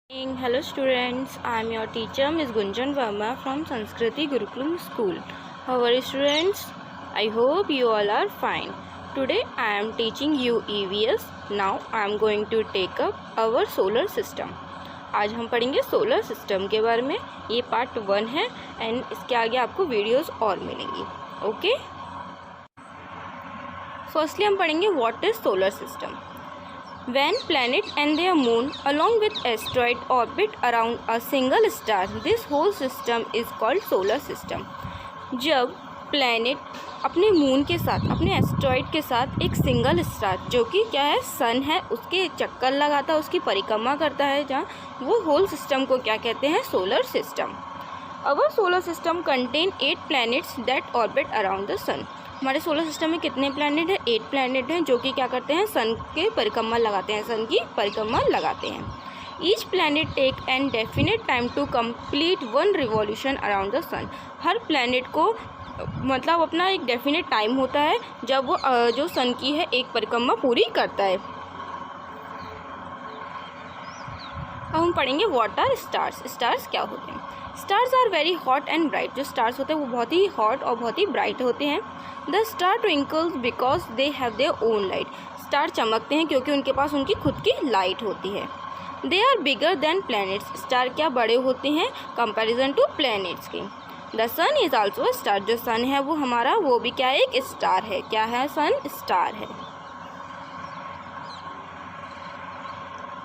Hello students, I am your teacher Ms. Gunjan Verma from Sanskriti Gurukulam School. How are you students? I hope you all are fine. Today I am teaching you EVS. Now I am going to take up our solar system. आज हम पढ़ेंगे solar system के बारे में. ये part 1 है and इसके आगे आपको वीडियोस और मिलेंगी. ओके, फर्स्टली हम पढ़ेंगे what is solar system. When planet and their moon along with asteroid orbit around a single star, this whole system is called solar system. जब planet अपने मून के साथ, अपने एस्ट्रॉइड के साथ एक सिंगल स्टार जो कि क्या है, सन है, उसके चक्कर लगाता है, उसकी परिक्रमा करता है, जहाँ वो होल सिस्टम को क्या कहते हैं, solar system. Our solar system contain 8 planets that orbit around the sun. हमारे सोलर सिस्टम में कितने प्लैनेट हैं? 8 प्लैनेट हैं जो कि क्या करते हैं, सन के परिक्रमा लगाते हैं, सन की परिक्रमा लगाते हैं. Each planet take an definite time to complete one revolution around the sun. हर प्लैनेट को मतलब अपना एक डेफिनेट टाइम होता है जब वो जो सन की है एक परिक्रमा पूरी करता है. अब हम पढ़ेंगे व्हाट आर स्टार्स. स्टार्स क्या होते हैं? Stars are very hot and bright. जो स्टार्स होते हैं वो बहुत ही हॉट और बहुत ही ब्राइट होते हैं. The star twinkles because they have their own light. Star चमकते हैं क्योंकि उनके पास उनकी खुद की लाइट होती है. They are bigger than planets. Star क्या बड़े होते हैं कंपैरिजन टू प्लैनेट्स के. The sun is also a star. जो सन है वो हमारा, वो भी क्या है, एक स्टार है. क्या है? सन स्टार है.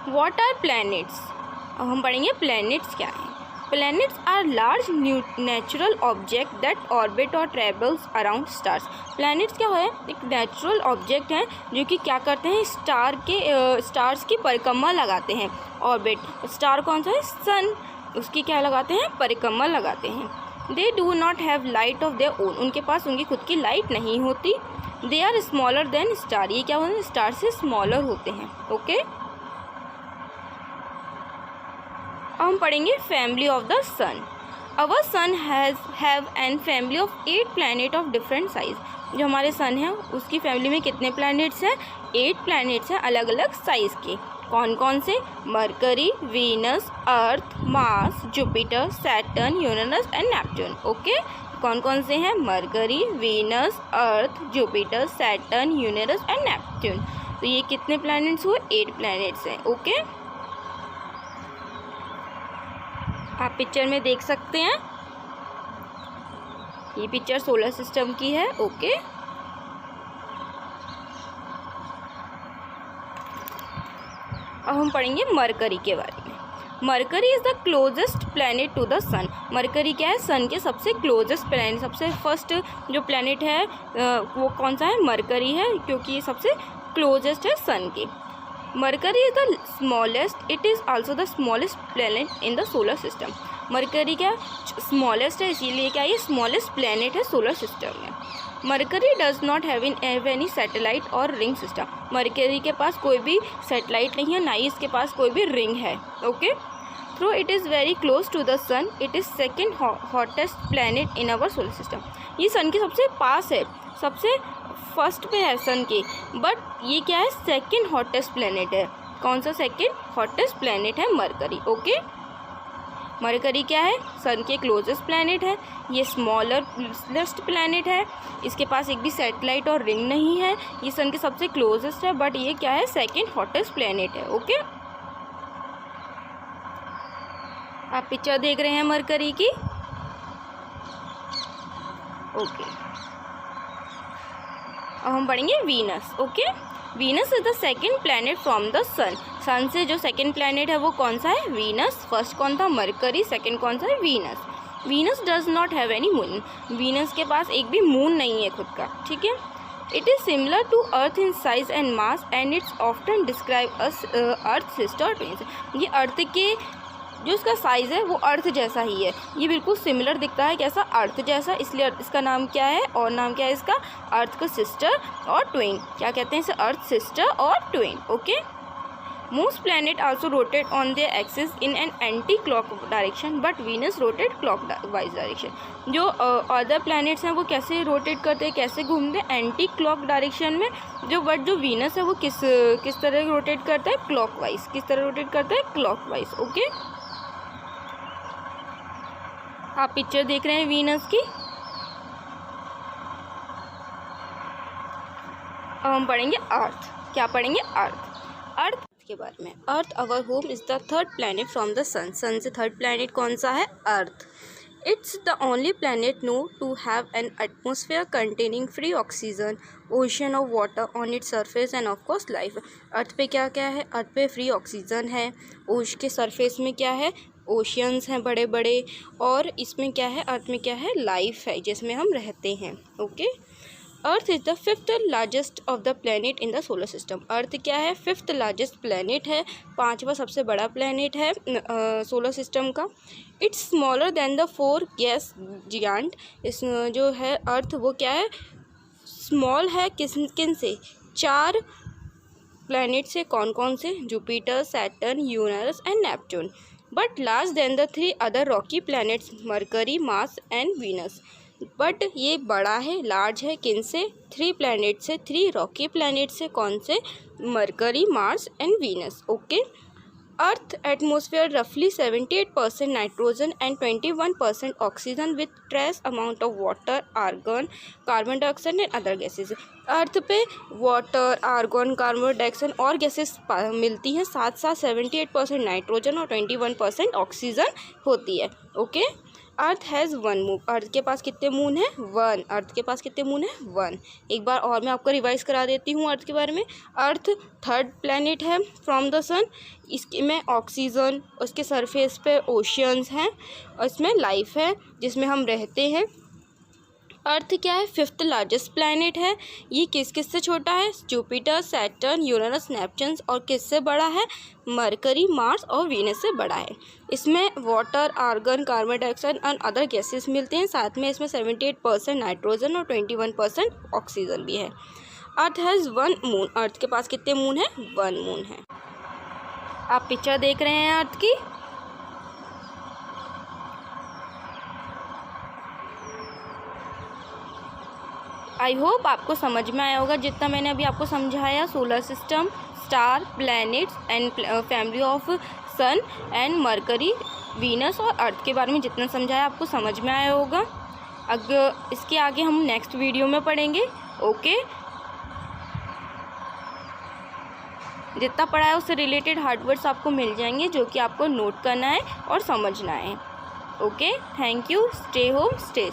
What are planets. अब हम पढ़ेंगे प्लैनेट्स क्या है. Planets are large natural object that orbit or travels around stars. Planets क्या है? एक नेचुरल ऑब्जेक्ट हैं जो कि क्या करते हैं, स्टार्स की परिक्रमा लगाते हैं. ऑर्बिट, स्टार कौन सा है? सन. उसकी क्या लगाते हैं? परिक्रमा लगाते हैं. They do not have light of their own. उनके पास उनकी खुद की लाइट नहीं होती. They are smaller than star. ये क्या होते हैं? स्टार से स्मॉलर होते हैं. ओके, अब हम पढ़ेंगे family of the sun. Our sun have an family of 8 planet of different size. जो हमारे सन है उसकी फैमिली में कितने प्लैनेट्स हैं? 8 प्लैनेट्स हैं अलग अलग साइज़ के. कौन कौन से? Mercury, Venus, earth, Mars, Jupiter, Saturn, Uranus and Neptune. Okay, कौन कौन से हैं? Mercury, Venus, earth, Jupiter, Saturn, Uranus and Neptune. तो ये कितने प्लैनेट्स हुए? 8 प्लैनेट्स हैं. ओके, आप पिक्चर में देख सकते हैं, ये पिक्चर सोलर सिस्टम की है. ओके, अब हम पढ़ेंगे मरकरी के बारे में. Mercury is the closest planet to the sun. Mercury क्या है? सन के सबसे क्लोजेस्ट प्लैनेट, सबसे फर्स्ट जो प्लैनेट है वो कौन सा है? मरकरी है, क्योंकि ये सबसे क्लोजेस्ट है सन के. Mercury is the smallest. It is also the smallest planet in the solar system. Mercury क्या स्मॉलेस्ट है, इसीलिए क्या ये स्मॉलेस्ट प्लैनेट है सोलर सिस्टम में. Mercury does not have any satellite और रिंग सिस्टम. Mercury के पास कोई भी सैटेलाइट नहीं है, ना ही इसके पास कोई भी रिंग है. Okay, through it is very close to the sun, it is second hottest planet in our solar system. ये सन के सबसे पास है, सबसे फर्स्ट पे है सन के, बट ये क्या है? सेकंड हॉटेस्ट प्लैनेट है. कौन सा सेकंड हॉटेस्ट प्लैनेट है? मरकरी. ओके, मरकरी क्या है? सन के क्लोजेस्ट प्लैनेट है. ये स्मॉलेस्ट प्लैनेट है, इसके पास एक भी सैटेलाइट और रिंग नहीं है. ये सन के सबसे क्लोजेस्ट है, बट ये क्या है? सेकंड हॉटेस्ट प्लैनेट है. ओके, आप पिक्चर देख रहे हैं मरकरी की. ओके, अब हम पढ़ेंगे Venus. Okay, Venus is the second planet from the sun. Sun से जो सेकंड प्लैनेट है वो कौन सा है? वीनस. फर्स्ट कौन था? मरकरी. सेकंड कौन सा है? Venus. Venus does not have any moon. Venus के पास एक भी मून नहीं है खुद का. ठीक है. It is similar to earth in size and mass and it's often describe as earth sister twins. ये अर्थ के जो इसका साइज़ है वो अर्थ जैसा ही है. ये बिल्कुल सिमिलर दिखता है. कैसा? अर्थ जैसा. इसलिए इसका नाम क्या है? और नाम क्या है इसका? अर्थ का सिस्टर और ट्विन. क्या कहते हैं इसे? अर्थ सिस्टर और twin. Okay, Most planets also rotate on their axis in an anti-clock direction, but Venus rotate clockwise direction. जो अदर प्लैनेट्स हैं वो कैसे रोटेट करते हैं, कैसे घूमते हैं, एंटी क्लॉक डायरेक्शन में। जो वीनस है वो किस तरह रोटेट करता है, क्लॉकवाइज। किस तरह रोटेट करता है, क्लॉकवाइज। ओके, आप पिक्चर देख रहे हैं वीनस की। अब हम पढ़ेंगे अर्थ। क्या पढ़ेंगे, अर्थ के बारे में। Earth our home is the third planet from the sun. Sun से थर्ड प्लैनेट कौन सा है, Earth. It's the only planet know to have an atmosphere containing free oxygen, ocean of water on its surface and of course life. Earth पे क्या क्या है, अर्थ पे free oxygen है, ओश के सरफेस में क्या है, ओशियंस हैं बड़े बड़े, और इसमें क्या है, अर्थ में क्या है, लाइफ है जिसमें हम रहते हैं। Okay, Earth is the fifth largest of the planet in the solar system. Earth क्या है, फिफ्थ लार्जेस्ट प्लैनेट है, पांचवा सबसे बड़ा प्लैनेट है सोलर सिस्टम का। It's smaller than the four gas giant. इस जो है अर्थ वो क्या है, स्मॉल है किन से, चार प्लैनेट से। कौन कौन से, Jupiter, Saturn, Uranus and Neptune. But large than the three other rocky planets Mercury, Mars and Venus. But ये बड़ा है, लार्ज है किन से, थ्री प्लैनेट से, थ्री रॉकी प्लैनेट से। कौन से, Mercury, Mars and Venus. Okay, Earth atmosphere रफली 78% nitrogen and 21% oxygen with trace amount of water, argon, carbon dioxide and other gases. Earth पे वाटर, आर्गन, कार्बन डाइऑक्साइड और gases मिलती हैं, साथ साथ 78% नाइट्रोजन और 21% ऑक्सीजन होती है। Okay, Earth has one moon. Earth के पास कितने मून हैं, वन। अर्थ के पास कितने मून हैं, वन। एक बार और मैं आपको रिवाइज करा देती हूँ अर्थ के बारे में। अर्थ थर्ड प्लैनेट है फ्रॉम द सन, इसमें ऑक्सीजन, उसके सरफेस पे ओशियंस हैं, और इसमें लाइफ है जिसमें हम रहते हैं। अर्थ क्या है, फिफ्थ लार्जेस्ट प्लैनेट है। ये किस से छोटा है, जुपिटर, सैटर्न, यूरेनस, नेपच्यून, और किससे बड़ा है, मरकरी, मार्स और वीनस से बड़ा है। इसमें वाटर, आर्गन, कार्बन डाइऑक्साइड और अदर गैसेस मिलते हैं, साथ में इसमें 78% नाइट्रोजन और 21% ऑक्सीजन भी है। Earth has one moon. Earth के पास कितने मून है, वन मून है। आप पिक्चर देख रहे हैं अर्थ की। आई होप आपको समझ में आया होगा जितना मैंने अभी आपको समझाया। Solar system, star, planets and family of sun and Mercury, Venus और अर्थ के बारे में जितना समझाया आपको समझ में आया होगा। अगर इसके आगे हम नेक्स्ट वीडियो में पढ़ेंगे। ओके, जितना पढ़ा है उससे रिलेटेड हार्ड वर्ड्स आपको मिल जाएंगे जो कि आपको नोट करना है और समझना है। Okay, thank you, stay home, stay